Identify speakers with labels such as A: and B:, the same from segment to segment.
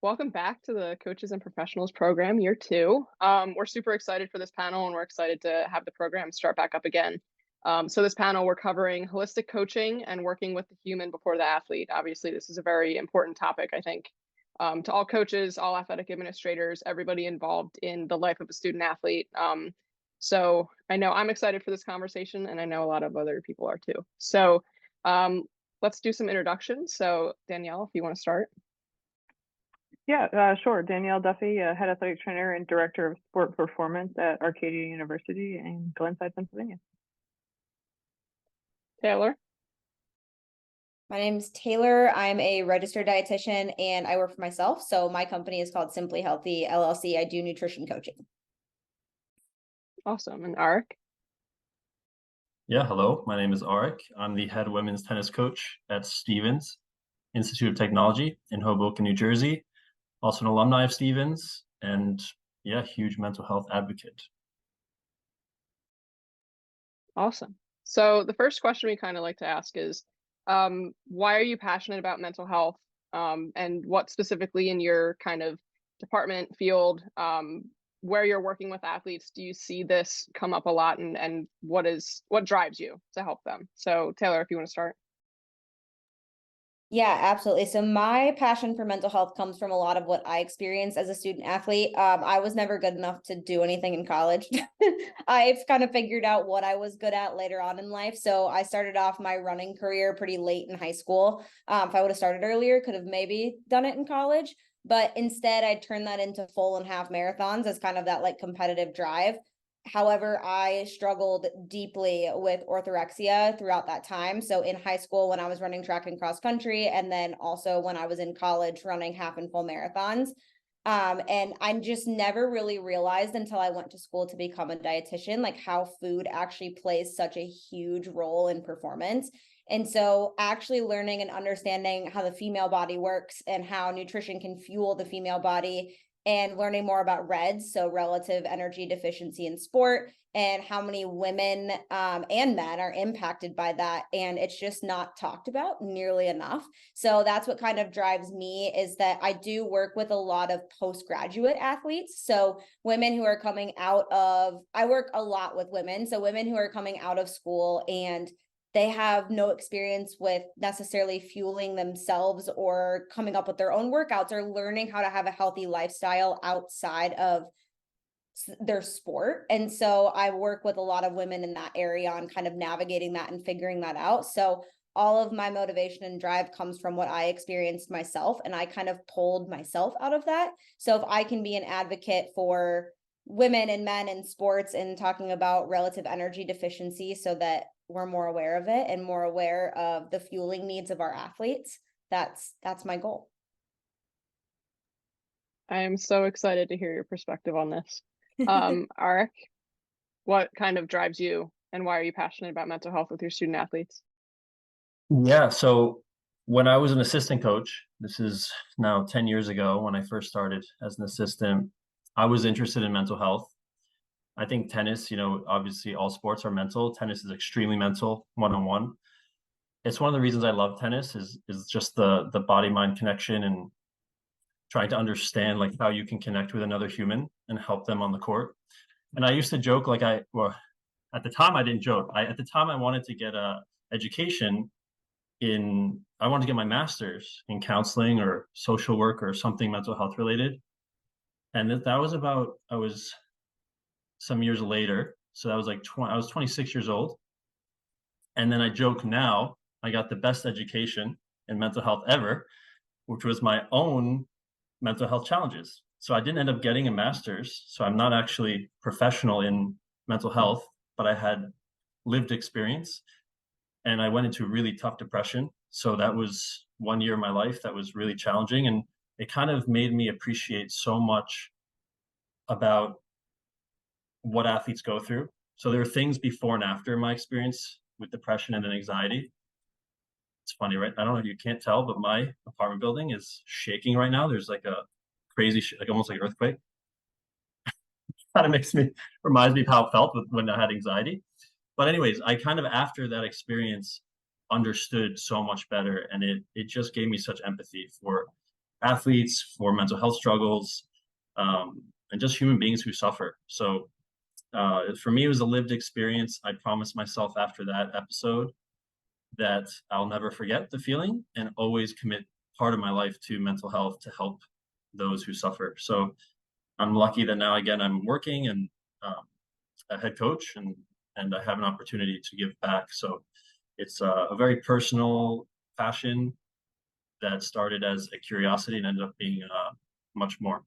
A: Welcome back to the Coaches and Professionals program, year two. We're super excited for this panel and we're excited to have the program start back up again. So this panel, we're covering holistic coaching and working with the human before the athlete. Obviously, this is a very important topic, I think, to all coaches, all athletic administrators, everybody involved in the life of a student athlete. So I know I'm excited for this conversation and I know a lot of other people are too. So let's do some introductions. So Danielle, if you want to start.
B: Yeah, sure. Danielle Duffy, head athletic trainer and director of sport performance at Arcadia University in Glenside, Pennsylvania.
A: Taylor.
C: My name's Taylor. I'm a registered dietitian and I work for myself. So my company is called Simply Healthy LLC. I do nutrition coaching.
A: Awesome. And Arik?
D: Yeah, hello. My name is Arik. I'm the head women's tennis coach at Stevens Institute of Technology in Hoboken, New Jersey. Also an alumni of Stevens, and yeah, huge mental health advocate.
A: Awesome. So the first question we kind of like to ask is, why are you passionate about mental health? And what specifically in your kind of department field, where you're working with athletes, do you see this come up a lot, and what drives you to help them? So Taylor, if you want to start.
C: Yeah, absolutely. So my passion for mental health comes from a lot of what I experienced as a student athlete. I was never good enough to do anything in college. I've kind of figured out what I was good at later on in life. So I started off my running career pretty late in high school. If I would have started earlier, could have maybe done it in college. But instead, I turned that into full and half marathons as kind of that like competitive drive. However, I struggled deeply with orthorexia throughout that time. So in high school, when I was running track and cross country, and then also when I was in college running half and full marathons. And I just never really realized until I went to school to become a dietitian, like how food actually plays such a huge role in performance. And so actually learning and understanding how the female body works and how nutrition can fuel the female body, and learning more about REDS, so relative energy deficiency in sport, and how many women and men are impacted by that. And it's just not talked about nearly enough. So that's what kind of drives me, is that I do work with a lot of postgraduate athletes. So women who are coming out of, I work a lot with women. So women who are coming out of school and they have no experience with necessarily fueling themselves or coming up with their own workouts or learning how to have a healthy lifestyle outside of their sport. And so I work with a lot of women in that area on kind of navigating that and figuring that out. So all of my motivation and drive comes from what I experienced myself, and I kind of pulled myself out of that. So if I can be an advocate for women and men in sports and talking about relative energy deficiency so that we're more aware of it and more aware of the fueling needs of our athletes, that's my goal.
A: I am so excited to hear your perspective on this. Arik, what kind of drives you and why are you passionate about mental health with your student athletes?
D: Yeah, so when I was an assistant coach, this is now 10 years ago when I first started as an assistant, I was interested in mental health. I think tennis, obviously all sports are mental. Tennis is extremely mental, one-on-one. It's one of the reasons I love tennis is just the body-mind connection and trying to understand like how you can connect with another human and help them on the court. And I used to joke at the time I didn't joke. At the time I wanted to get a education I wanted to get my master's in counseling or social work or something mental health related. And that was I was some years later. So that was I was 26 years old. And then I joke now, I got the best education in mental health ever, which was my own mental health challenges. So I didn't end up getting a master's. So I'm not actually professional in mental health, but I had lived experience. And I went into really tough depression. So that was 1 year of my life that was really challenging. And it kind of made me appreciate so much about what athletes go through. So there are things before and after my experience with depression and anxiety. It's funny, right? I don't know if you can't tell, but my apartment building is shaking right now. There's like a crazy, almost like earthquake. Kind of reminds me of how it felt when I had anxiety. But anyways, I kind of, after that experience, understood so much better. And it just gave me such empathy for athletes, for mental health struggles, and just human beings who suffer. So for me, it was a lived experience. I promised myself after that episode that I'll never forget the feeling and always commit part of my life to mental health to help those who suffer. So I'm lucky that now, again, I'm working and a head coach, and I have an opportunity to give back. So it's a very personal passion that started as a curiosity and ended up being much more.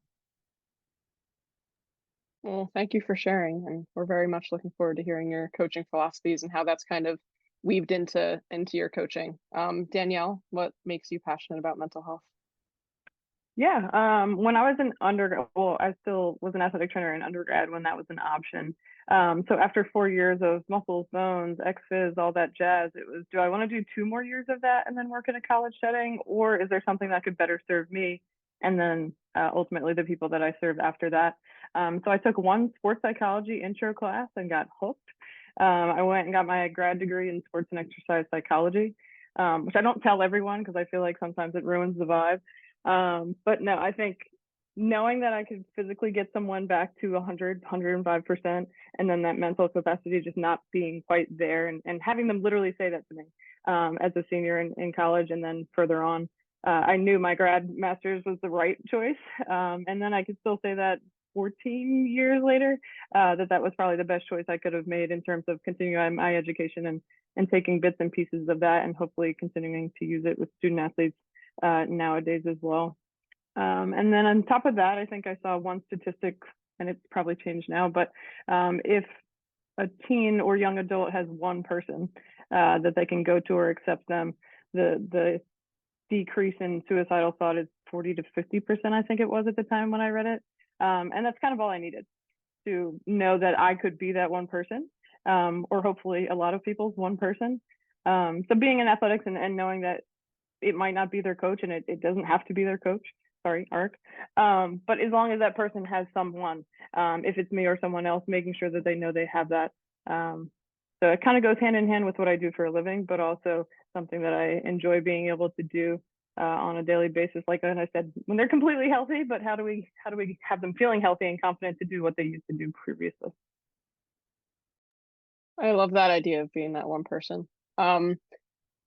A: Well, thank you for sharing, and we're very much looking forward to hearing your coaching philosophies and how that's kind of weaved into your coaching. Danielle, what makes you passionate about mental health?
B: Yeah, when I was an undergrad, well, I still was an athletic trainer in undergrad when that was an option. So after 4 years of muscles, bones, XFIZ, all that jazz, it was, do I want to do 2 more years of that and then work in a college setting, or is there something that could better serve me and then ultimately the people that I serve after that? So I took one sports psychology intro class and got hooked. I went and got my grad degree in sports and exercise psychology, which I don't tell everyone because I feel like sometimes it ruins the vibe. But no, I think knowing that I could physically get someone back to 100, 105%, and then that mental capacity just not being quite there, and having them literally say that to me as a senior in college and then further on, I knew my grad master's was the right choice. And then I could still say that 14 years later, that was probably the best choice I could have made in terms of continuing my education and taking bits and pieces of that and hopefully continuing to use it with student athletes nowadays as well. And then on top of that, I think I saw one statistic, and it's probably changed now, but if a teen or young adult has one person that they can go to or accept them, the decrease in suicidal thought is 40 to 50%, I think it was at the time when I read it. And that's kind of all I needed, to know that I could be that one person, or hopefully a lot of people's one person. So being in athletics and knowing that it might not be their coach, and it doesn't have to be their coach. Sorry, Arik. But as long as that person has someone, if it's me or someone else, making sure that they know they have that. So it kind of goes hand in hand with what I do for a living, but also something that I enjoy being able to do on a daily basis. Like I said, when they're completely healthy, but how do we have them feeling healthy and confident to do what they used to do previously?
A: I love that idea of being that one person.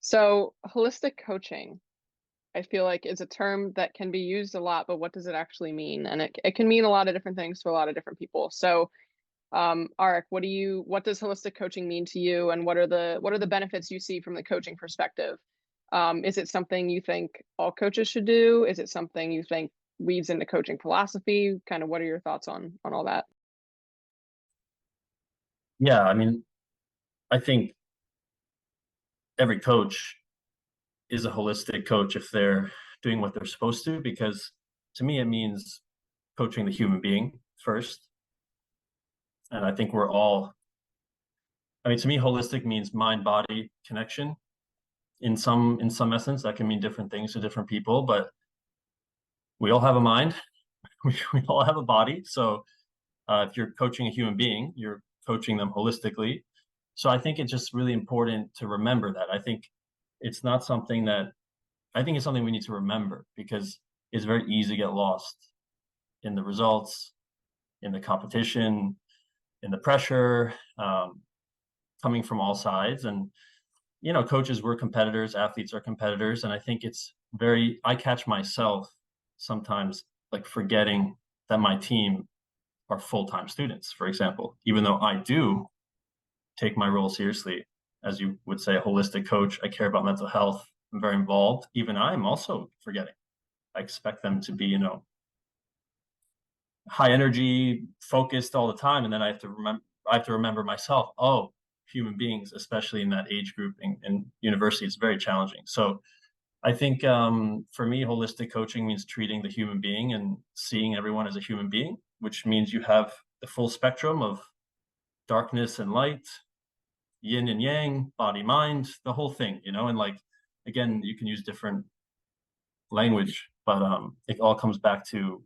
A: So holistic coaching, I feel like, is a term that can be used a lot, but what does it actually mean? And it can mean a lot of different things to a lot of different people. So Arik, what does holistic coaching mean to you, and what are the benefits you see from the coaching perspective? Is it something you think all coaches should do? Is it something you think weaves into coaching philosophy? Kind of what are your thoughts on all that?
D: Yeah, I mean, I think every coach is a holistic coach if they're doing what they're supposed to, because to me, it means coaching the human being first. And I think to me, holistic means mind-body connection. In some essence, that can mean different things to different people, but we all have a mind. We all have a body. So if you're coaching a human being, you're coaching them holistically. So I think it's just really important to remember that. I think it's something we need to remember, because it's very easy to get lost in the results, in the competition, in the pressure, coming from all sides. And, coaches, we're competitors, athletes are competitors. And I think I catch myself sometimes like forgetting that my team are full-time students, for example, even though I do take my role seriously. As you would say, a holistic coach, I care about mental health. I'm very involved. Even I'm also forgetting. I expect them to be, high energy, focused all the time. And then I have to remember myself, oh, human beings, especially in that age group in university, it's very challenging. So I think for me, holistic coaching means treating the human being and seeing everyone as a human being, which means you have the full spectrum of darkness and light, yin and yang, body, mind, the whole thing, and again, you can use different language, but it all comes back to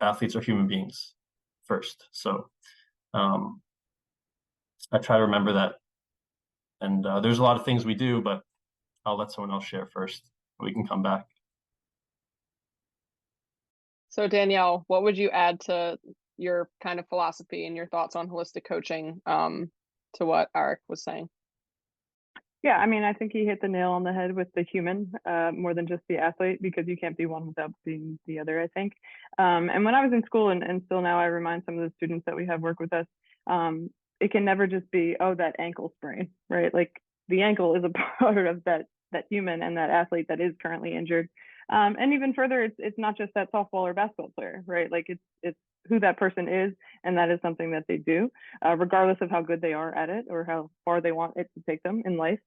D: athletes are human beings first. So I try to remember that. And there's a lot of things we do, but I'll let someone else share first. We can come back.
A: So Danielle, what would you add to your kind of philosophy and your thoughts on holistic coaching, to what Arik was saying?
B: Yeah, I mean, I think he hit the nail on the head with the human, more than just the athlete, because you can't be one without being the other, I think. And when I was in school, and still now, I remind some of the students that we have work with us, it can never just be, oh, that ankle sprain, right? Like the ankle is a part of that human and that athlete that is currently injured. And even further, it's not just that softball or basketball player, right? Like it's who that person is, and that is something that they do, regardless of how good they are at it or how far they want it to take them in life.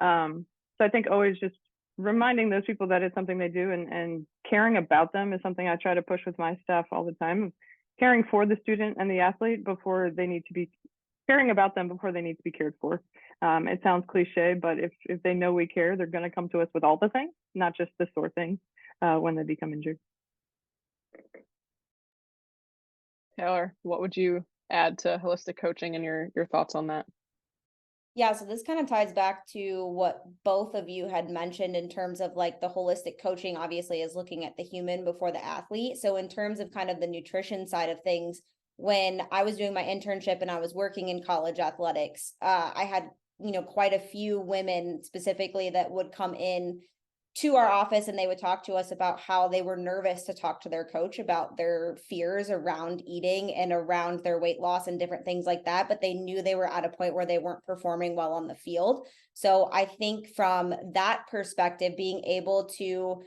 B: So I think always just reminding those people that it's something they do, and caring about them is something I try to push with my staff all the time. Caring for the student and the athlete before they need to be caring about them before they need to be cared for. It sounds cliche, but if they know we care, they're going to come to us with all the things, not just the sore things when they become injured.
A: Taylor, what would you add to holistic coaching and your thoughts on that?
C: Yeah, so this kind of ties back to what both of you had mentioned in terms of like the holistic coaching obviously is looking at the human before the athlete. So in terms of kind of the nutrition side of things, when I was doing my internship and I was working in college athletics, I had, quite a few women specifically that would come in to our office and they would talk to us about how they were nervous to talk to their coach about their fears around eating and around their weight loss and different things like that, but they knew they were at a point where they weren't performing well on the field. So I think from that perspective, being able to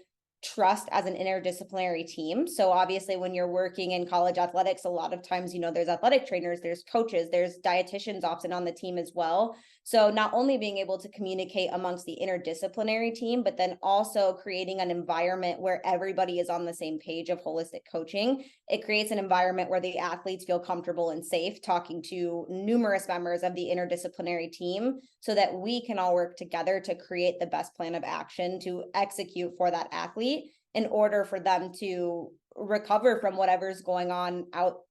C: trust as an interdisciplinary team. So obviously when you're working in college athletics, a lot of times, there's athletic trainers, there's coaches, there's dietitians often on the team as well. So not only being able to communicate amongst the interdisciplinary team, but then also creating an environment where everybody is on the same page of holistic coaching. It creates an environment where the athletes feel comfortable and safe talking to numerous members of the interdisciplinary team so that we can all work together to create the best plan of action to execute for that athlete in order for them to recover from whatever's going on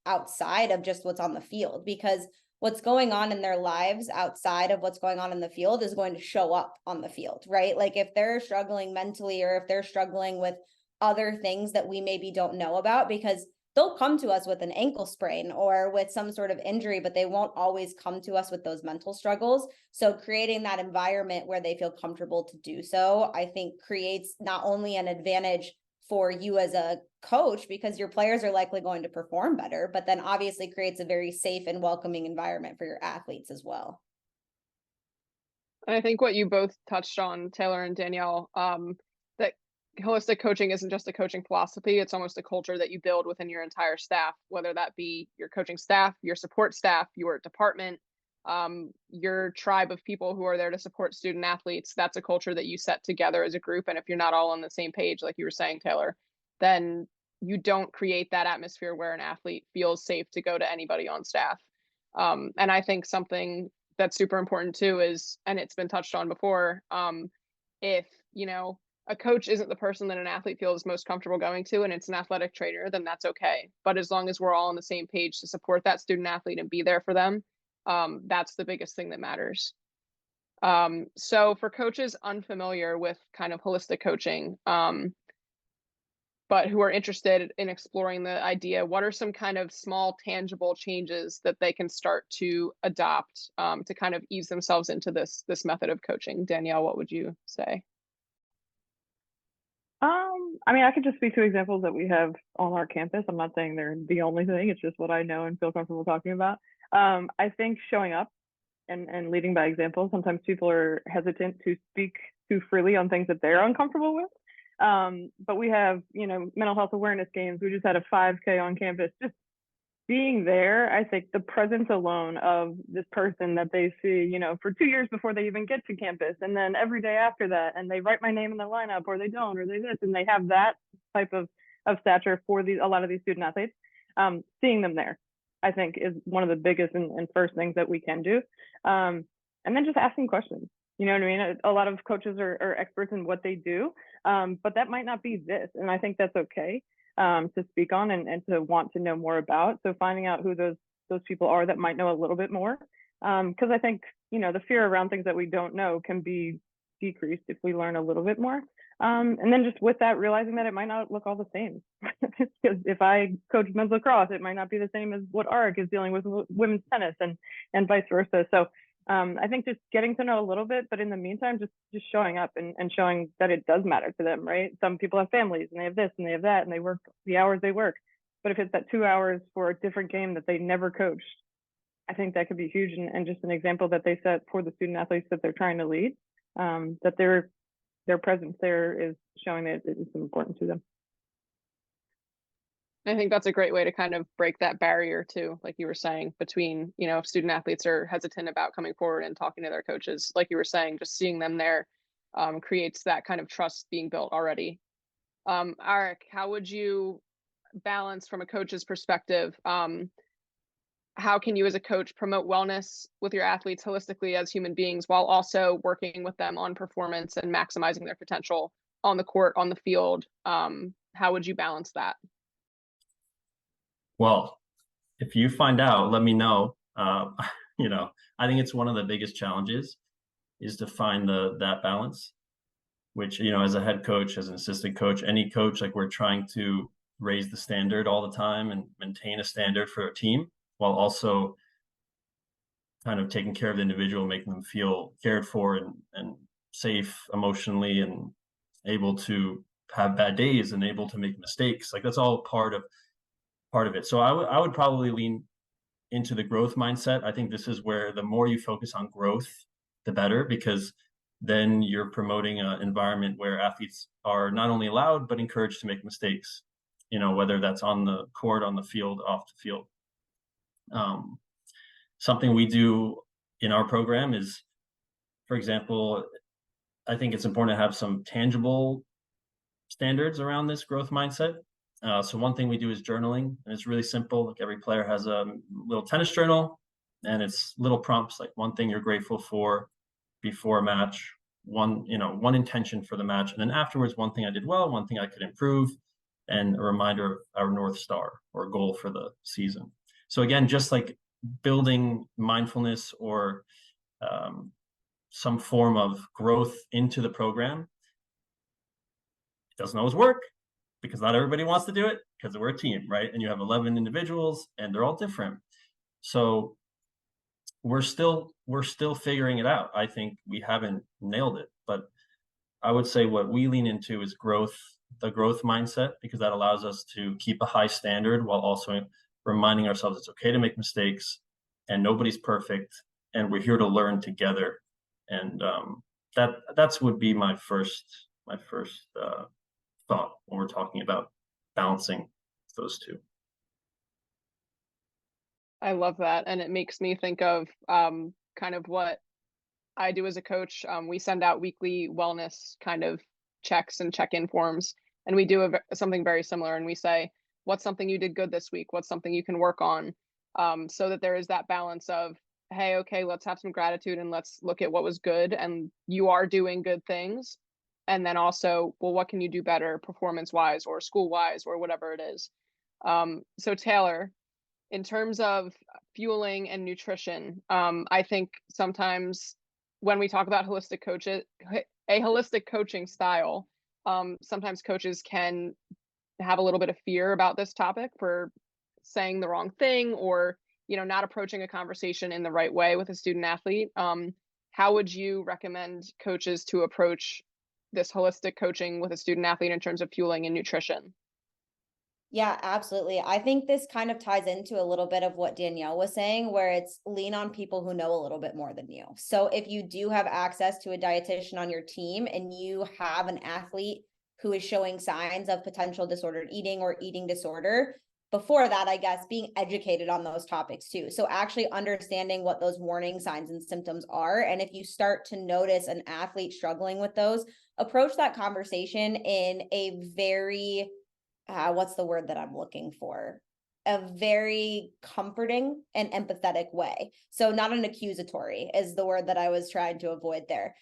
C: outside of just what's on the field. Because what's going on in their lives outside of what's going on in the field is going to show up on the field, right? Like if they're struggling mentally or if they're struggling with other things that we maybe don't know about, because they'll come to us with an ankle sprain or with some sort of injury, but they won't always come to us with those mental struggles. So creating that environment where they feel comfortable to do so, I think creates not only an advantage for you as a coach because your players are likely going to perform better, but then obviously creates a very safe and welcoming environment for your athletes as well.
A: And I think what you both touched on, Taylor and Danielle, that holistic coaching isn't just a coaching philosophy, it's almost a culture that you build within your entire staff, whether that be your coaching staff, your support staff, your department, your tribe of people who are there to support student athletes. That's a culture that you set together as a group. And if you're not all on the same page, like you were saying, Taylor, then you don't create that atmosphere where an athlete feels safe to go to anybody on staff. And I think something that's super important too is, and it's been touched on before, if, a coach isn't the person that an athlete feels most comfortable going to and it's an athletic trainer, then that's okay. But as long as we're all on the same page to support that student athlete and be there for them, that's the biggest thing that matters. So for coaches unfamiliar with kind of holistic coaching, but who are interested in exploring the idea, what are some kind of small tangible changes that they can start to adopt to kind of ease themselves into this method of coaching? Danielle, what would you say?
B: I mean, I could just speak to examples that we have on our campus. I'm not saying they're the only thing. It's just what I know and feel comfortable talking about. I think showing up and leading by example. Sometimes people are hesitant to speak too freely on things that they're uncomfortable with. But we have, mental health awareness games. We just had a 5K on campus. Just being there, I think the presence alone of this person that they see, for 2 years before they even get to campus, and then every day after that, and they write my name in the lineup, or they don't, or they this, and they have that type of stature for a lot of these student athletes. Seeing them there, I think, is one of the biggest and first things that we can do. And then just asking questions. You know what I mean? A lot of coaches are experts in what they do, but that might not be this. And I think that's okay to speak on and to want to know more about. So finding out who those people are that might know a little bit more. Because I think, the fear around things that we don't know can be decreased if we learn a little bit more. And then just with that, realizing that it might not look all the same. Because if I coach men's lacrosse, it might not be the same as what Arik is dealing with women's tennis, and vice versa. So I think just getting to know a little bit, but in the meantime, just showing up and showing that it does matter to them, right? Some people have families and they have this and they have that and they work the hours they work. But if it's that 2 hours for a different game that they never coached, I think that could be huge, and just an example that they set for the student athletes that they're trying to lead, that their presence there is showing that it's important to them.
A: I think that's a great way to kind of break that barrier too, like you were saying, between, you know, if student athletes are hesitant about coming forward and talking to their coaches, like you were saying, just seeing them there creates that kind of trust being built already. Arik, how would you balance from a coach's perspective? How can you as a coach promote wellness with your athletes holistically as human beings while also working with them on performance and maximizing their potential on the court, on the field? How would you balance that?
D: Well, if you find out, let me know. You know, I think it's one of the biggest challenges is to find that balance, which, you know, as a head coach, as an assistant coach, any coach, like we're trying to raise the standard all the time and maintain a standard for a team while also kind of taking care of the individual, making them feel cared for and safe emotionally and able to have bad days and able to make mistakes. Like that's all part of it. So I would probably lean into the growth mindset. I think this is where the more you focus on growth, the better, because then you're promoting an environment where athletes are not only allowed, but encouraged to make mistakes, you know, whether that's on the court, on the field, off the field. Something we do in our program is, for example, I think it's important to have some tangible standards around this growth mindset. So one thing we do is journaling, and it's really simple. Like every player has a little tennis journal, and it's little prompts, like one thing you're grateful for before a match, one intention for the match, and then afterwards, one thing I did well, one thing I could improve, and a reminder of our North Star or goal for the season. So again, just like building mindfulness or some form of growth into the program. It doesn't always work because not everybody wants to do it because we're a team, right? And you have 11 individuals and they're all different. So we're still figuring it out. I think we haven't nailed it, but I would say what we lean into is growth, the growth mindset, because that allows us to keep a high standard while also reminding ourselves it's okay to make mistakes and nobody's perfect and we're here to learn together. And that's would be my first thought when we're talking about balancing those two.
A: I love that. And it makes me think of kind of what I do as a coach. We send out weekly wellness kind of checks and check-in forms, and we do something very similar. And we say, what's something you did good this week? What's something you can work on? So that there is that balance of, hey, okay, let's have some gratitude and let's look at what was good. And you are doing good things. And then also, well, what can you do better performance-wise or school-wise or whatever it is? So Taylor, in terms of fueling and nutrition, I think sometimes when we talk about a holistic coaching style, sometimes coaches can have a little bit of fear about this topic for saying the wrong thing or, you know, not approaching a conversation in the right way with a student athlete. How would you recommend coaches to approach this holistic coaching with a student athlete in terms of fueling and nutrition?
C: Yeah, absolutely. I think this kind of ties into a little bit of what Danielle was saying, where it's lean on people who know a little bit more than you. So if you do have access to a dietitian on your team and you have an athlete who is showing signs of potential disordered eating or eating disorder, before that, I guess, being educated on those topics too. So actually understanding what those warning signs and symptoms are. And if you start to notice an athlete struggling with those, approach that conversation in a very what's the word that I'm looking for? a very comforting and empathetic way. So not an accusatory is the word that I was trying to avoid there.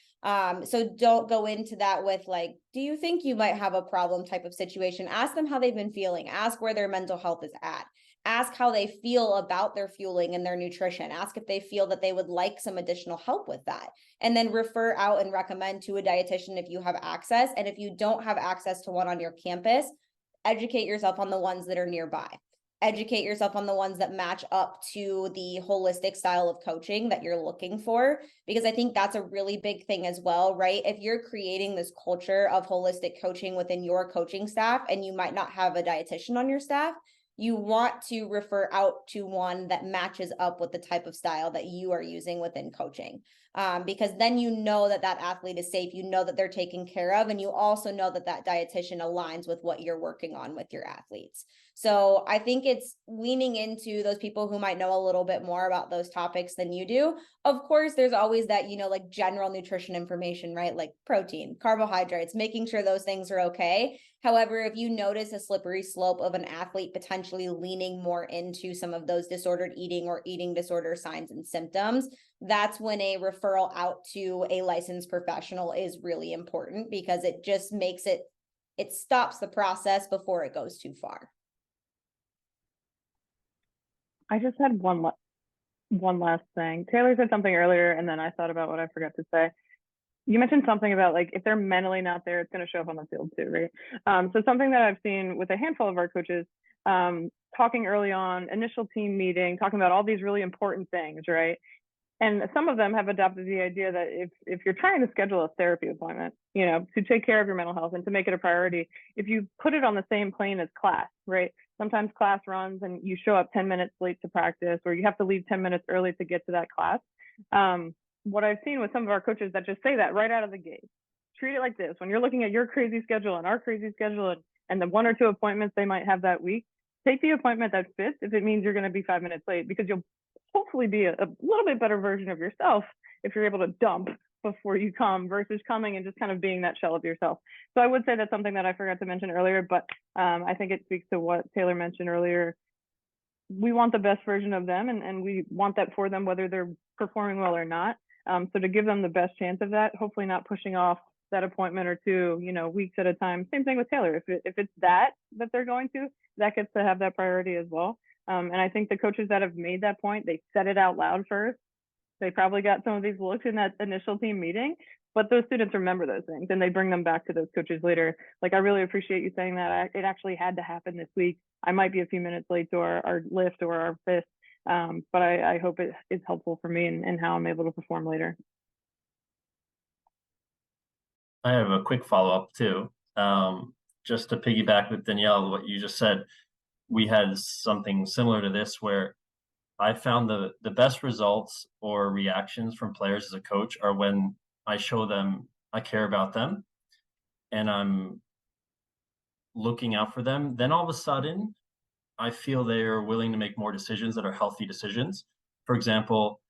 C: So don't go into that with like, do you think you might have a problem type of situation? Ask them how they've been feeling. Ask where their mental health is at. Ask how they feel about their fueling and their nutrition. Ask if they feel that they would like some additional help with that. And then refer out and recommend to a dietitian if you have access. And if you don't have access to one on your campus, educate yourself on the ones that are nearby. Educate yourself on the ones that match up to the holistic style of coaching that you're looking for, because I think that's a really big thing as well, right? If you're creating this culture of holistic coaching within your coaching staff and you might not have a dietitian on your staff, you want to refer out to one that matches up with the type of style that you are using within coaching. Because then you know that that athlete is safe, you know that they're taken care of, and you also know that that dietitian aligns with what you're working on with your athletes. So I think it's leaning into those people who might know a little bit more about those topics than you do. Of course, there's always that, like general nutrition information, right? Like protein, carbohydrates, making sure those things are okay. However, if you notice a slippery slope of an athlete potentially leaning more into some of those disordered eating or eating disorder signs and symptoms, that's when a referral out to a licensed professional is really important, because it just makes it stops the process before it goes too far.
B: I just had one last thing. Taylor said something earlier, and then I thought about what I forgot to say. You mentioned something about like if they're mentally not there, it's going to show up on the field too, right? So something that I've seen with a handful of our coaches, talking early on, initial team meeting, talking about all these really important things, right? And some of them have adopted the idea that if you're trying to schedule a therapy appointment, to take care of your mental health and to make it a priority, if you put it on the same plane as class, right? Sometimes class runs and you show up 10 minutes late to practice, or you have to leave 10 minutes early to get to that class. What I've seen with some of our coaches that just say that right out of the gate, treat it like this. When you're looking at your crazy schedule and our crazy schedule and the 1 or 2 appointments they might have that week, take the appointment that fits if it means you're going to be 5 minutes late, because you'll hopefully be a little bit better version of yourself if you're able to dump before you come versus coming and just kind of being that shell of yourself. So I would say that's something that I forgot to mention earlier, but I think it speaks to what Taylor mentioned earlier. We want the best version of them, and we want that for them, whether they're performing well or not. So to give them the best chance of that, hopefully not pushing off that appointment or 2, weeks at a time. Same thing with Taylor. If it's that they're going to, that gets to have that priority as well. And I think the coaches that have made that point, they said it out loud first. They probably got some of these looks in that initial team meeting, but those students remember those things and they bring them back to those coaches later. Like, I really appreciate you saying that. It actually had to happen this week. I might be a few minutes late to our lift or our fifth, but I hope it is helpful for me and how I'm able to perform later.
D: I have a quick follow-up too. Just to piggyback with Danielle, what you just said, we had something similar to this where I found the best results or reactions from players as a coach are when I show them I care about them and I'm looking out for them. Then all of a sudden, I feel they are willing to make more decisions that are healthy decisions. For example,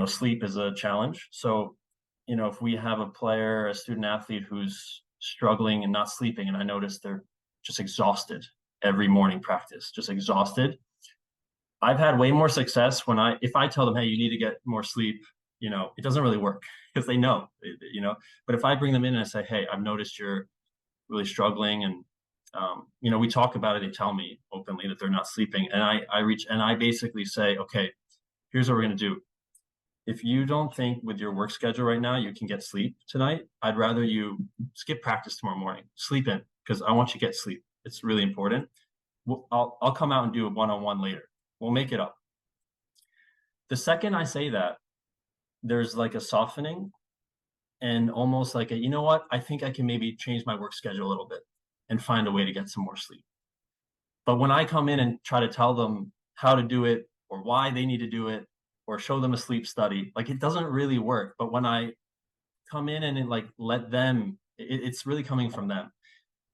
D: sleep is a challenge. So, if we have a player, a student athlete who's struggling and not sleeping, and I notice they're just exhausted every morning practice, just exhausted. I've had way more success if I tell them, hey, you need to get more sleep, it doesn't really work because they know, but if I bring them in and I say, hey, I've noticed you're really struggling, and we talk about it, they tell me openly that they're not sleeping, and I basically say, okay, here's what we're going to do. If you don't think with your work schedule right now you can get sleep tonight, I'd rather you skip practice tomorrow morning, sleep in, because I want you to get sleep. It's really important. I'll come out and do a one-on-one later. We'll make it up. The second I say that, there's like a softening and almost like you know what? I think I can maybe change my work schedule a little bit and find a way to get some more sleep. But when I come in and try to tell them how to do it or why they need to do it or show them a sleep study, like it doesn't really work. But when I come in and let them, it's really coming from them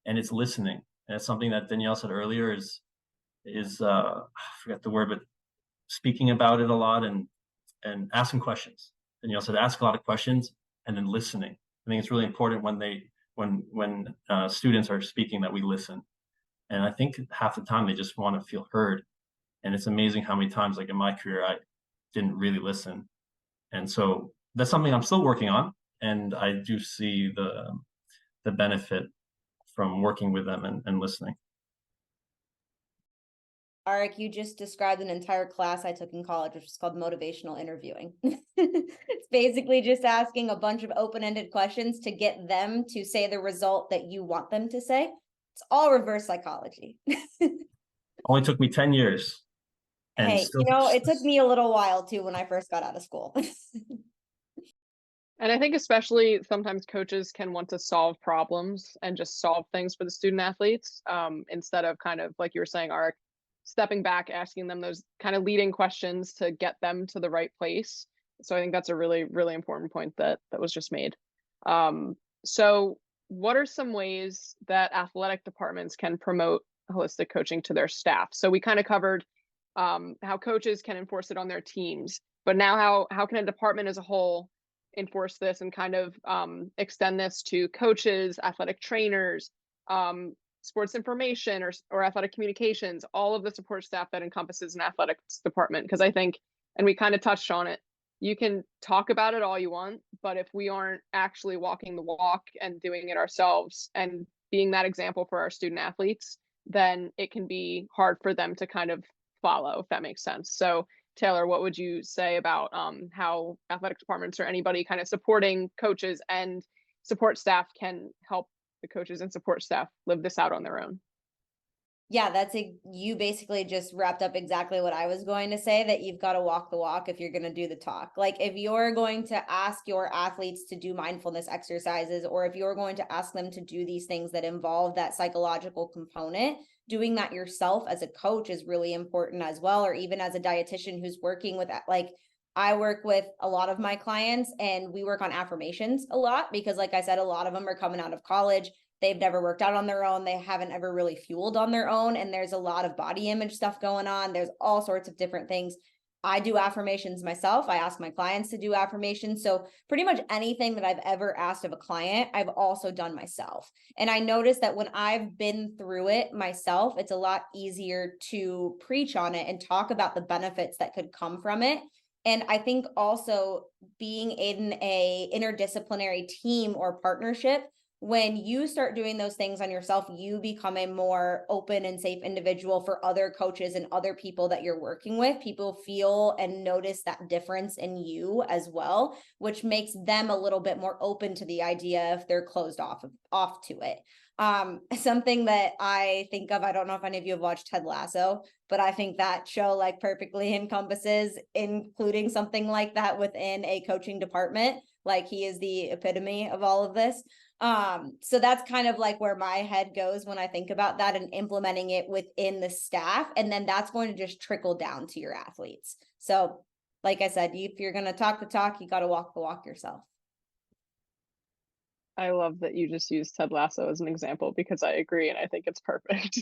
D: and it's listening. And it's something that Danielle said earlier is I forget the word, but speaking about it a lot and asking questions. Danielle said ask a lot of questions and then listening. I think it's really important when students are speaking that we listen And I think half the time they just want to feel heard. And it's amazing how many times, like in my career, I didn't really listen. And so that's something I'm still working on. And I do see the benefit from working with them and listening.
C: Arik, you just described an entire class I took in college, which is called motivational interviewing. It's basically just asking a bunch of open-ended questions to get them to say the result that you want them to say. It's all reverse psychology.
D: Only took me 10 years. And
C: Hey,
D: still,
C: it took me a little while too when I first got out of school.
A: And I think especially sometimes coaches can want to solve problems and just solve things for the student athletes, instead of kind of like you were saying, Arik, stepping back, asking them those kind of leading questions to get them to the right place. So I think that's a really, really important point that was just made. So what are some ways that athletic departments can promote holistic coaching to their staff? So we kind of covered how coaches can enforce it on their teams, but now how can a department as a whole enforce this and kind of extend this to coaches, athletic trainers, sports information or athletic communications, all of the support staff that encompasses an athletics department? Because I think, and we kind of touched on it, you can talk about it all you want, but if we aren't actually walking the walk and doing it ourselves and being that example for our student athletes, then it can be hard for them to kind of follow, if that makes sense. So Taylor, what would you say about how athletic departments or anybody kind of supporting coaches and support staff can help the coaches and support staff live this out on their own?
C: Yeah, you basically just wrapped up exactly what I was going to say, that you've got to walk the walk if you're going to do the talk. Like if you're going to ask your athletes to do mindfulness exercises, or if you're going to ask them to do these things that involve that psychological component, doing that yourself as a coach is really important as well. Or even as a dietitian who's working with, like, I work with a lot of my clients and we work on affirmations a lot because, like I said, a lot of them are coming out of college. They've never worked out on their own. They haven't ever really fueled on their own. And there's a lot of body image stuff going on. There's all sorts of different things. I do affirmations myself. I ask my clients to do affirmations. So pretty much anything that I've ever asked of a client, I've also done myself. And I noticed that when I've been through it myself, it's a lot easier to preach on it and talk about the benefits that could come from it. And I think also being in a interdisciplinary team or partnership, when you start doing those things on yourself, you become a more open and safe individual for other coaches and other people that you're working with. People feel and notice that difference in you as well, which makes them a little bit more open to the idea if they're closed off to it. Something that I think of, I don't know if any of you have watched Ted Lasso, but I think that show like perfectly encompasses including something like that within a coaching department. Like he is the epitome of all of this. So that's kind of like where my head goes when I think about that and implementing it within the staff. And then that's going to just trickle down to your athletes. So like I said, if you're going to talk the talk, you got to walk the walk yourself.
A: I love that you just used Ted Lasso as an example because I agree and I think it's perfect.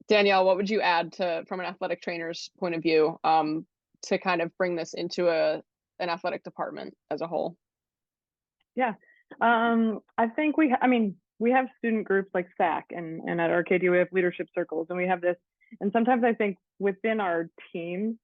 A: Danielle, what would you add from an athletic trainer's point of view, to kind of bring this into an athletic department as a whole?
B: Yeah. I think we have student groups like SAC and at Arcadia we have leadership circles and we have this, and sometimes I think within our team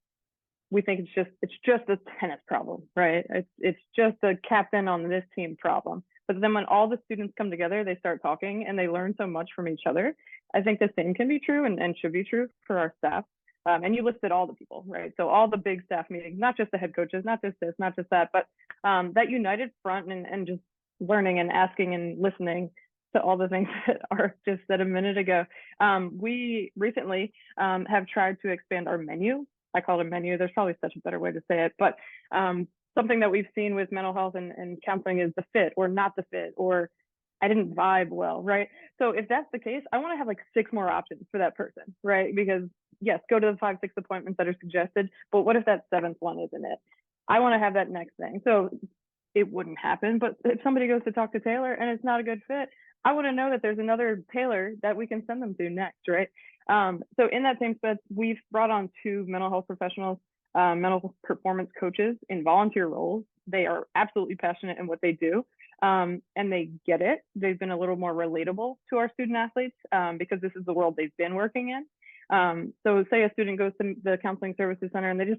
B: we think it's just a tennis problem, right? It's just a captain on this team problem. But then when all the students come together, they start talking and they learn so much from each other. I think the same can be true and should be true for our staff. And you listed all the people, right? So all the big staff meetings, not just the head coaches, not just this, not just that, but that united front and just learning and asking and listening to all the things that Arik just said a minute ago. We recently have tried to expand our menu. I call it a menu. There's probably such a better way to say it, but something that we've seen with mental health and counseling is the fit or not the fit, or I didn't vibe well, right? So if that's the case, I want to have like 6 more options for that person, right? Because yes, go to the 5, 6 appointments that are suggested, but what if that 7th one isn't it? I want to have that next thing. So it wouldn't happen, but if somebody goes to talk to Taylor and it's not a good fit, I want to know that there's another Taylor that we can send them to next, right? So in that same sense, we've brought on 2 mental health professionals, mental performance coaches in volunteer roles. They are absolutely passionate in what they do. and they get it. They've been a little more relatable to our student athletes because this is the world they've been working in. So say a student goes to the counseling services center and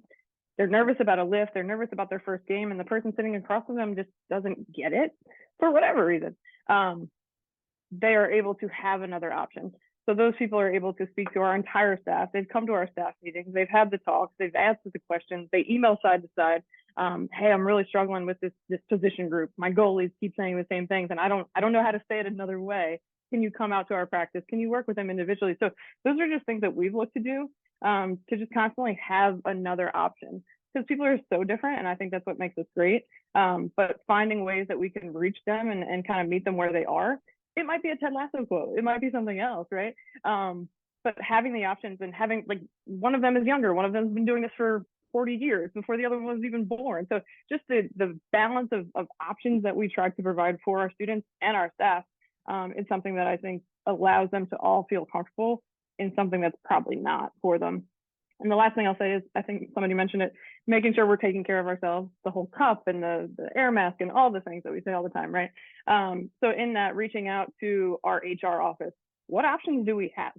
B: they're nervous about a lift, they're nervous about their first game, and the person sitting across from them just doesn't get it for whatever reason. They are able to have another option. So those people are able to speak to our entire staff. They've come to our staff meetings. They've had the talks. They've answered the questions. They email side to side. Hey, I'm really struggling with this position group. My goalies keep saying the same things, and I don't know how to say it another way. Can you come out to our practice? Can you work with them individually? So those are just things that we've looked to do to just constantly have another option, because people are so different, and I think that's what makes us great. But finding ways that we can reach them and kind of meet them where they are. It might be a Ted Lasso quote. It might be something else, right? But having the options and having, like, one of them is younger. One of them has been doing this for 40 years before the other one was even born. So just the balance of options that we try to provide for our students and our staff is something that I think allows them to all feel comfortable in something that's probably not for them. And the last thing I'll say is, I think somebody mentioned it, making sure we're taking care of ourselves, the whole cup and the air mask and all the things that we say all the time, right? So in that, reaching out to our HR office, what options do we have,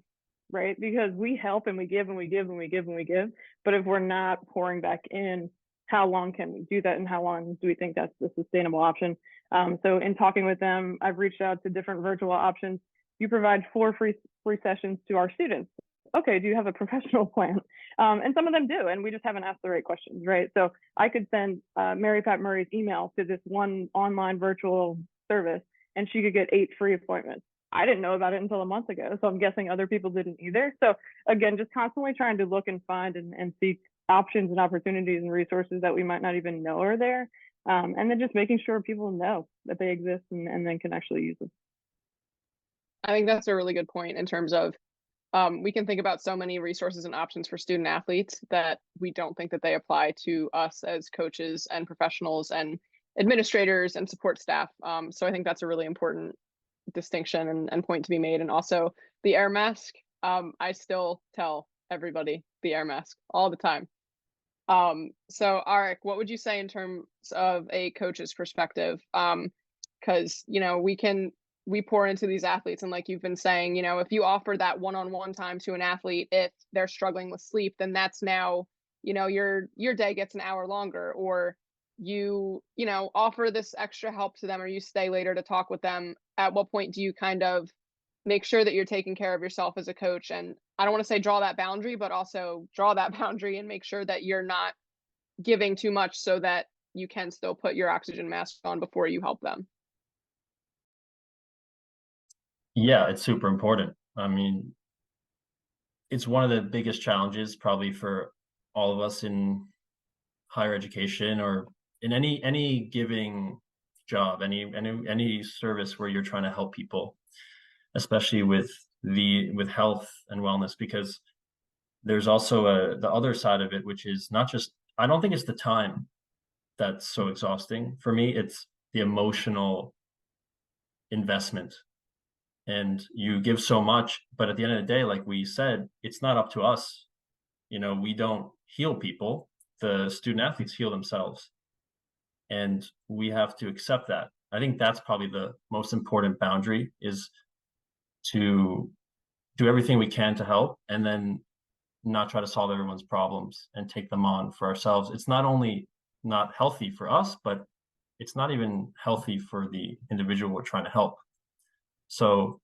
B: right? Because we help and we give and we give and we give and we give, but if we're not pouring back in, how long can we do that, and how long do we think that's the sustainable option? So in talking with them, I've reached out to different virtual options. You provide 4 free sessions to our students. Okay, do you have a professional plan? And some of them do, and we just haven't asked the right questions, right? So I could send Mary Pat Murray's email to this one online virtual service, and she could get 8 free appointments. I didn't know about it until a month ago, so I'm guessing other people didn't either. So again, just constantly trying to look and find and seek options and opportunities and resources that we might not even know are there. And then just making sure people know that they exist and then can actually use them.
A: I think that's a really good point in terms of we can think about so many resources and options for student athletes that we don't think that they apply to us as coaches and professionals and administrators and support staff. So I think that's a really important distinction and point to be made. And also the air mask, I still tell everybody the air mask all the time. So Arik, what would you say in terms of a coach's perspective? Because, you know, we pour into these athletes, and like you've been saying, you know, if you offer that one-on-one time to an athlete, if they're struggling with sleep, then that's now, you know, your day gets an hour longer, or you know, offer this extra help to them, or you stay later to talk with them. At what point do you kind of make sure that you're taking care of yourself as a coach? And I don't want to say draw that boundary, but also draw that boundary and make sure that you're not giving too much so that you can still put your oxygen mask on before you help them.
D: Yeah, it's super important. I mean, it's one of the biggest challenges probably for all of us in higher education or in any giving job, any service where you're trying to help people, especially with health and wellness, because there's also the other side of it, which is not just, I don't think it's the time that's so exhausting for me, it's the emotional investment. And you give so much, but at the end of the day, like we said, it's not up to us. You know, we don't heal people. The student athletes heal themselves. And we have to accept that. I think that's probably the most important boundary, is to do everything we can to help, and then not try to solve everyone's problems and take them on for ourselves. It's not only not healthy for us, but it's not even healthy for the individual we're trying to help. So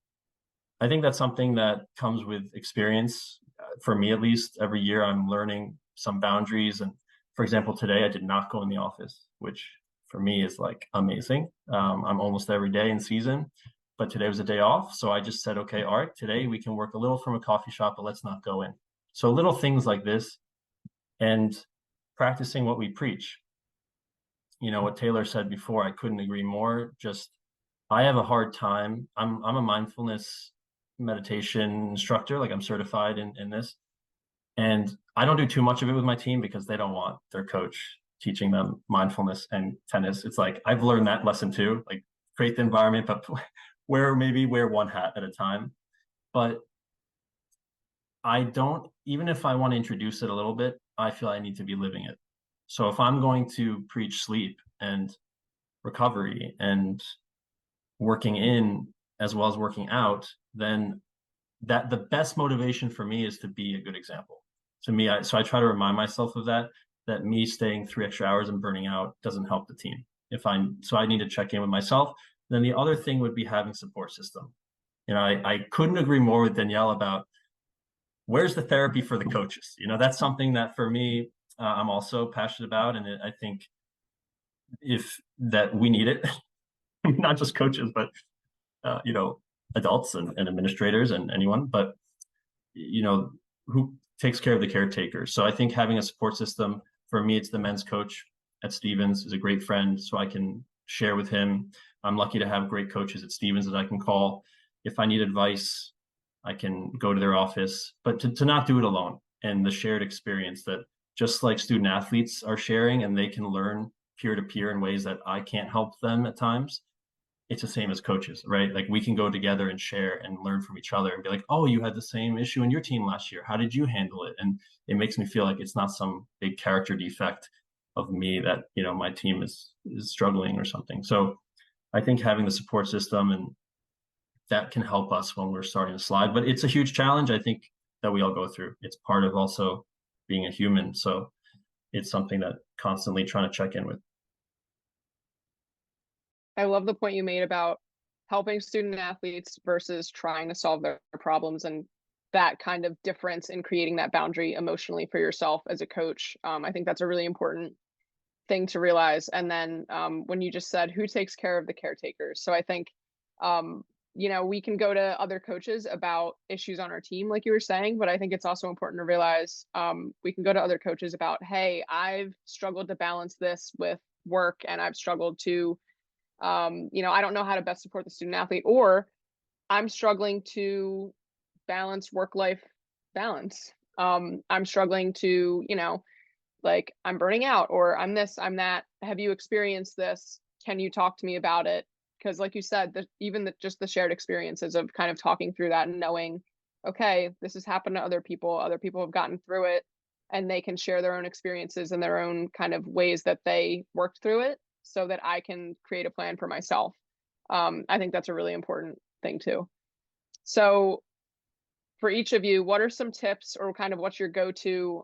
D: I think that's something that comes with experience. For me, at least, every year I'm learning some boundaries. And for example, today I did not go in the office, which for me is like amazing. I'm almost every day in season, but today was a day off. So I just said, okay, Arik, today we can work a little from a coffee shop, but let's not go in. So little things like this, and practicing what we preach. You know, what Taylor said before, I couldn't agree more. Just, I have a hard time. I'm a mindfulness meditation instructor, like I'm certified in this. And I don't do too much of it with my team because they don't want their coach teaching them mindfulness and tennis. It's like, I've learned that lesson too, like create the environment, but wear one hat at a time. But I don't, even if I want to introduce it a little bit, I feel I need to be living it. So if I'm going to preach sleep and recovery and working in as well as working out, then that the best motivation for me is to be a good example to me. So I try to remind myself of that me staying 3 extra hours and burning out doesn't help the team. So I need to check in with myself. Then the other thing would be having support system. I couldn't agree more with Danielle about where's the therapy for the coaches. That's something that for me, I'm also passionate about. And I think if that we need it, not just coaches, but, adults and administrators and anyone, but, who takes care of the caretakers. So I think having a support system, for me, it's the men's coach at Stevens is a great friend. So I can share with him. I'm lucky to have great coaches at Stevens that I can call. If I need advice, I can go to their office, but to not do it alone, and the shared experience that just like student athletes are sharing and they can learn peer to peer in ways that I can't help them at times. It's the same as coaches, right? Like we can go together and share and learn from each other and be like, oh, you had the same issue in your team last year. How did you handle it? And it makes me feel like it's not some big character defect of me that, my team is struggling or something. So I think having the support system and that can help us when we're starting to slide, but it's a huge challenge, I think, that we all go through. It's part of also being a human. So it's something that constantly trying to check in with.
A: I love the point you made about helping student athletes versus trying to solve their problems, and that kind of difference in creating that boundary emotionally for yourself as a coach. I think that's a really important thing to realize. And then when you just said who takes care of the caretakers. So I think, we can go to other coaches about issues on our team, like you were saying, but I think it's also important to realize we can go to other coaches about, hey, I've struggled to balance this with work, and I've struggled to I don't know how to best support the student athlete, or I'm struggling to balance work-life balance. I'm struggling to, like I'm burning out, or I'm this, I'm that. Have you experienced this? Can you talk to me about it? Because like you said, just the shared experiences of kind of talking through that and knowing, okay, this has happened to other people have gotten through it, and they can share their own experiences and their own kind of ways that they worked through it, so that I can create a plan for myself. I think that's a really important thing too. So for each of you, what are some tips, or kind of what's your go-to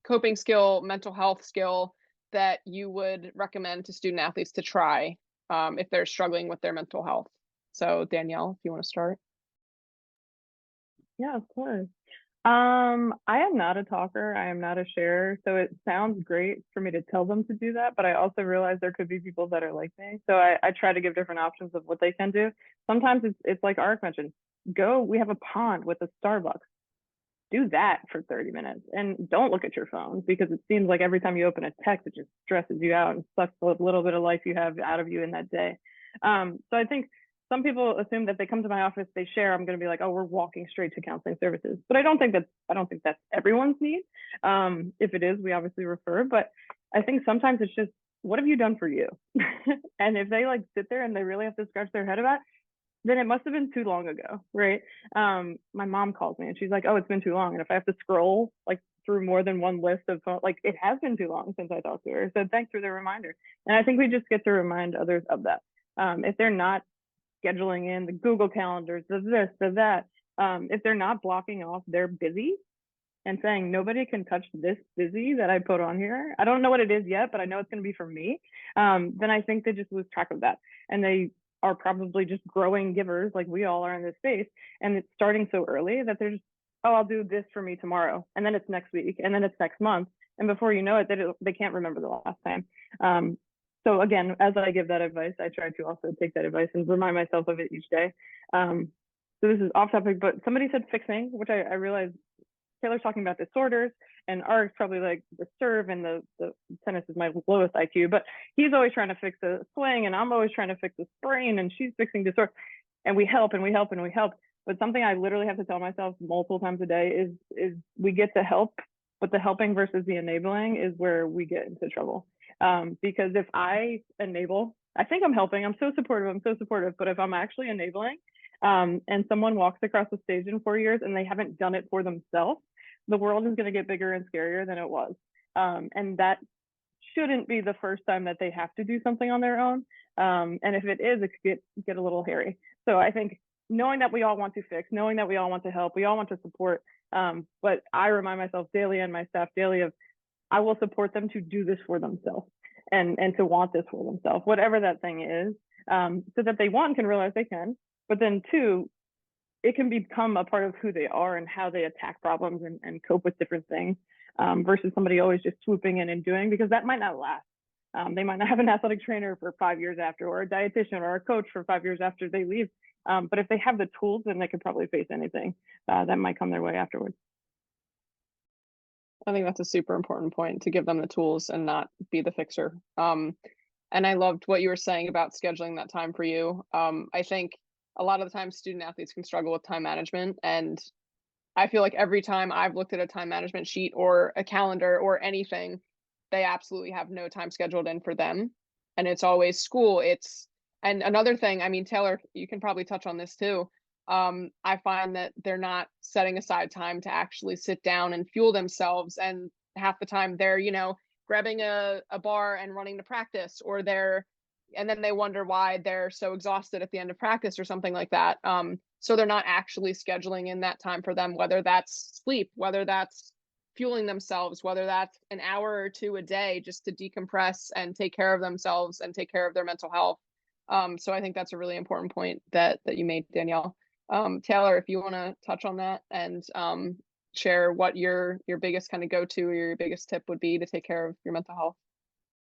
A: coping skill, mental health skill that you would recommend to student athletes to try if they're struggling with their mental health? So Danielle, if you want to start.
B: Yeah, of course. I am not a talker. I am not a sharer. So it sounds great for me to tell them to do that, but I also realize there could be people that are like me. So I try to give different options of what they can do. Sometimes it's like Arik mentioned, we have a pond with a Starbucks. Do that for 30 minutes and don't look at your phone, because it seems like every time you open a text, it just stresses you out and sucks the little bit of life you have out of you in that day. So I think some people assume that they come to my office, they share, I'm going to be like, oh, we're walking straight to counseling services. But I don't think that's everyone's need. If it is, we obviously refer, but I think sometimes it's just, what have you done for you? And if they like sit there and they really have to scratch their head about, then it must have been too long ago, right? My mom calls me and she's like, oh, it's been too long. And if I have to scroll like through more than one list of like, it has been too long since I talked to her. So thanks for the reminder. And I think we just get to remind others of that. If they're not scheduling in the Google calendars, the this, the that, if they're not blocking off their busy and saying, nobody can touch this busy that I put on here, I don't know what it is yet, but I know it's going to be for me, then I think they just lose track of that. And they are probably just growing givers like we all are in this space. And it's starting so early that they're just, oh, I'll do this for me tomorrow. And then it's next week. And then it's next month. And before you know it, they can't remember the last time. So again, as I give that advice, I try to also take that advice and remind myself of it each day. So this is off topic, but somebody said fixing, which I realized Taylor's talking about disorders, and Arik's probably like the serve, and the tennis is my lowest IQ, but he's always trying to fix a swing, and I'm always trying to fix a sprain, and she's fixing disorder, and we help and we help and we help. But something I literally have to tell myself multiple times a day is we get to help, but the helping versus the enabling is where we get into trouble. Because if I enable, I think I'm helping, I'm so supportive, but if I'm actually enabling, and someone walks across the stage in 4 years and they haven't done it for themselves, the world is going to get bigger and scarier than it was. And that shouldn't be the first time that they have to do something on their own. And if it is, it could get a little hairy. So I think knowing that we all want to fix, knowing that we all want to help, we all want to support. But I remind myself daily and my staff daily of, I will support them to do this for themselves and to want this for themselves, whatever that thing is, so that they, one, can realize they can, but then two, it can become a part of who they are and how they attack problems and cope with different things, versus somebody always just swooping in and doing, because that might not last. They might not have an athletic trainer for 5 years after, or a dietitian or a coach for 5 years after they leave. But if they have the tools, then they can probably face anything that might come their way afterwards.
A: I think that's a super important point, to give them the tools and not be the fixer. And I loved what you were saying about scheduling that time for you. I think a lot of the time student athletes can struggle with time management. And I feel like every time I've looked at a time management sheet or a calendar or anything, they absolutely have no time scheduled in for them. And it's always school. And another thing, I mean, Taylor, you can probably touch on this too. I find that they're not setting aside time to actually sit down and fuel themselves. And half the time they're, grabbing a bar and running to practice, or and then they wonder why they're so exhausted at the end of practice or something like that. So they're not actually scheduling in that time for them, whether that's sleep, whether that's fueling themselves, whether that's an hour or two a day just to decompress and take care of themselves and take care of their mental health. So I think that's a really important point that you made, Danielle. Taylor, if you want to touch on that and share what your biggest kind of go-to or your biggest tip would be to take care of your mental health.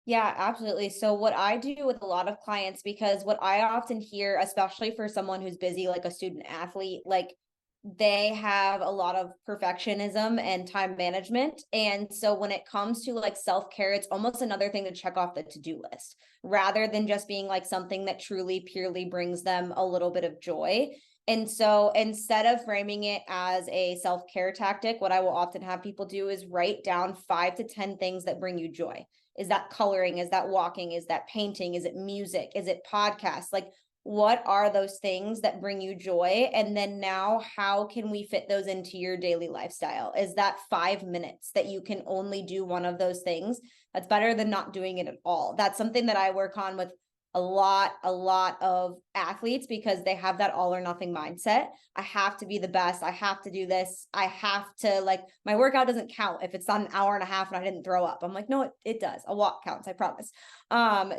C: Yeah, absolutely. So what I do with a lot of clients, because what I often hear, especially for someone who's busy, like a student athlete, like they have a lot of perfectionism and time management. And so when it comes to like self-care, it's almost another thing to check off the to-do list, rather than just being like something that truly purely brings them a little bit of joy. And so instead of framing it as a self-care tactic, what I will often have people do is write down 5 to 10 things that bring you joy. Is that coloring? Is that walking? Is that painting? Is it music? Is it podcasts? Like, what are those things that bring you joy? And then now, how can we fit those into your daily lifestyle? Is that 5 minutes that you can only do one of those things? That's better than not doing it at all. That's something that I work on with a lot of athletes, because they have that all or nothing mindset. I have to be the best. I have to do this. I have to, like, my workout doesn't count if it's not an hour and a half and I didn't throw up. I'm like, no, it does. A walk counts, I promise.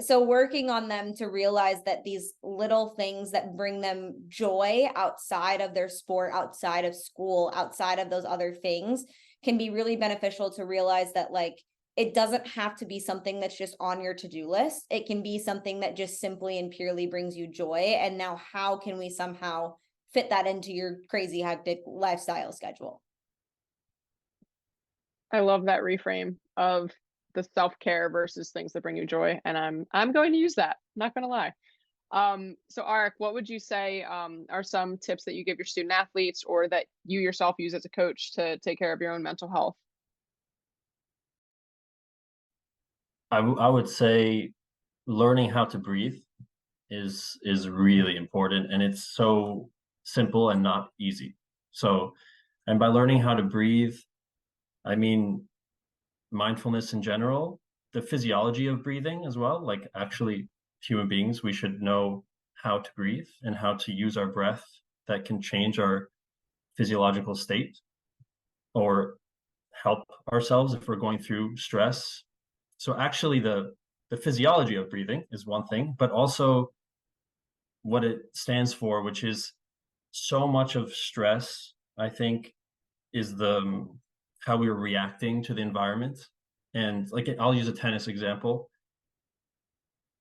C: So working on them to realize that these little things that bring them joy outside of their sport, outside of school, outside of those other things, can be really beneficial to realize that, like, it doesn't have to be something that's just on your to-do list. It can be something that just simply and purely brings you joy. And now, how can we somehow fit that into your crazy hectic lifestyle schedule?
A: I love that reframe of the self-care versus things that bring you joy. And I'm going to use that, not going to lie. So Arik, what would you say are some tips that you give your student athletes, or that you yourself use as a coach, to take care of your own mental health?
D: I would say learning how to breathe is really important, and it's so simple and not easy. So, and by learning how to breathe, I mean mindfulness in general, the physiology of breathing as well. Like, actually, human beings, we should know how to breathe and how to use our breath that can change our physiological state or help ourselves if we're going through stress. So actually the physiology of breathing is one thing, but also what it stands for, which is so much of stress, I think, is the how we're reacting to the environment. And like, I'll use a tennis example.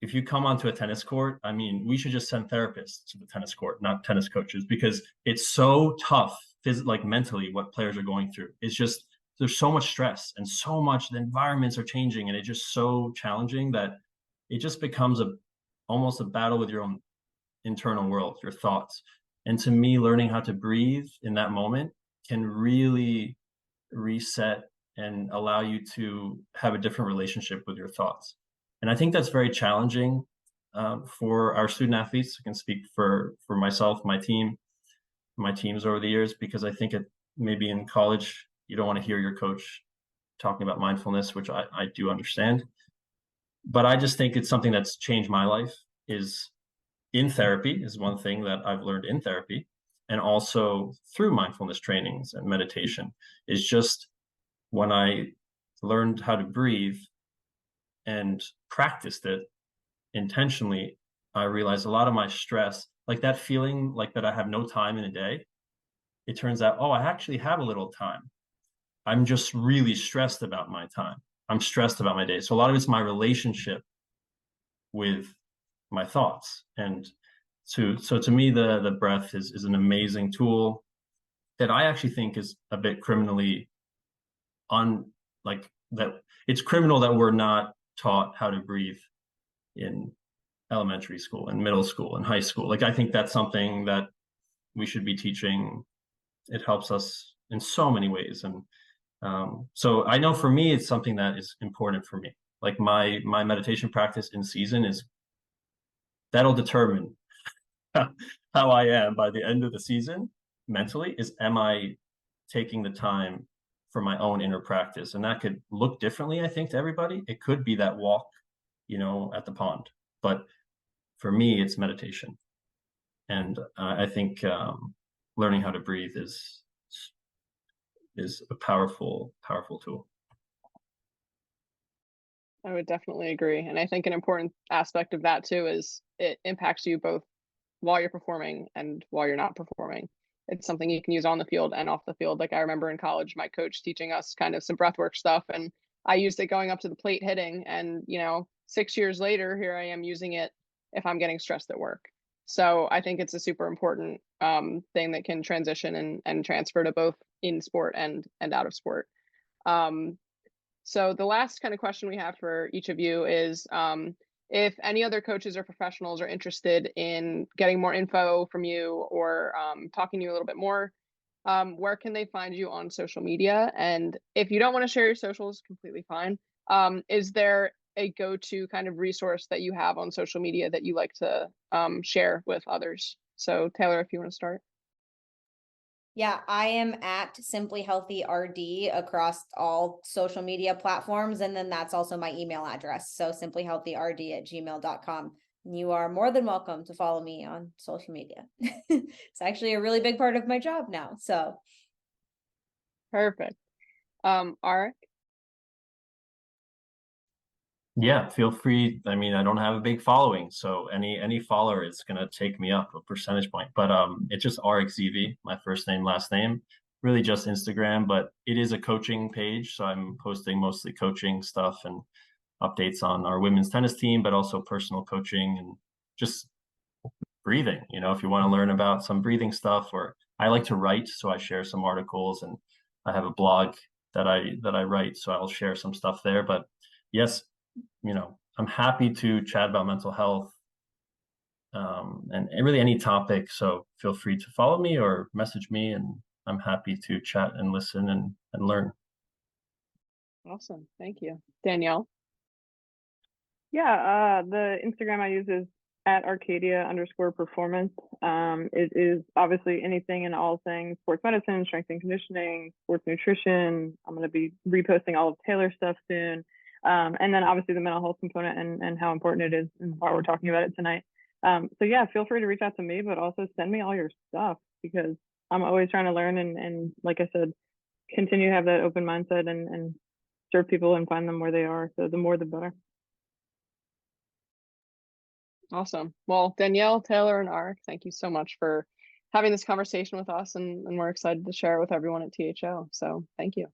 D: If you come onto a tennis court, I mean, we should just send therapists to the tennis court, not tennis coaches, because it's so tough, like mentally, what players are going through. It's just, there's so much stress and so much, the environments are changing, and it's just so challenging that it just becomes almost a battle with your own internal world, your thoughts. And to me, learning how to breathe in that moment can really reset and allow you to have a different relationship with your thoughts. And I think that's very challenging for our student athletes. I can speak for myself, my teams over the years, because I think maybe in college, you don't want to hear your coach talking about mindfulness, which I do understand. but I just think it's something that's changed my life. Is in therapy is one thing that I've learned in therapy, and also through mindfulness trainings and meditation, is just when I learned how to breathe and practiced it intentionally, I realized a lot of my stress, like that feeling like that I have no time in a day, it turns out, oh, I actually have a little time. I'm just really stressed about my time. I'm stressed about my day. So a lot of it's my relationship with my thoughts. And so to me, the breath is an amazing tool that I actually think is a bit criminally like that. It's criminal that we're not taught how to breathe in elementary school and middle school and high school. Like, I think that's something that we should be teaching. It helps us in so many ways. And so I know for me, it's something that is important for me. Like my meditation practice in season that'll determine how I am by the end of the season mentally. Is, am I taking the time for my own inner practice? And that could look differently, I think, to everybody. It could be that walk, at the pond. But for me, it's meditation. And I think learning how to breathe is a powerful tool.
A: I would definitely agree. And I think an important aspect of that too is it impacts you both while you're performing and while you're not performing. It's something you can use on the field and off the field. Like I remember in college, my coach teaching us kind of some breathwork stuff, and I used it going up to the plate hitting. And 6 years later, here I am using it if I'm getting stressed at work. So I think it's a super important thing that can transition and transfer to both in sport and out of sport. So the last kind of question we have for each of you is if any other coaches or professionals are interested in getting more info from you or talking to you a little bit more, where can they find you on social media? And if you don't want to share your socials, completely fine. Is there a go-to kind of resource that you have on social media that you like to share with others? So Taylor, if you want to start.
C: Yeah, I am at Simply Healthy RD across all social media platforms. And then that's also my email address. So simplyhealthyrd@gmail.com. You are more than welcome to follow me on social media. It's actually a really big part of my job now. So
A: Perfect. Arik?
D: Yeah, feel free. I mean, I don't have a big following, so any follower is gonna take me up a percentage point. But it's just Arik Zeevy, my first name, last name. Really just Instagram, but it is a coaching page, so I'm posting mostly coaching stuff and updates on our women's tennis team, but also personal coaching and just breathing. If you want to learn about some breathing stuff, or I like to write, so I share some articles, and I have a blog that I write, so I'll share some stuff there. But yes, I'm happy to chat about mental health and really any topic. So feel free to follow me or message me, and I'm happy to chat and listen and learn.
A: Awesome. Thank you. Danielle?
B: Yeah, the Instagram I use is at Arcadia_performance. It is obviously anything and all things sports medicine, strength and conditioning, sports nutrition. I'm going to be reposting all of Taylor's stuff soon. And then obviously the mental health component and how important it is and why we're talking about it tonight. So yeah, feel free to reach out to me, but also send me all your stuff because I'm always trying to learn and like I said, continue to have that open mindset and serve people and find them where they are. So the more, the better.
A: Awesome. Well, Danielle, Taylor, and Arik, thank you so much for having this conversation with us, and we're excited to share it with everyone at THO. So thank you.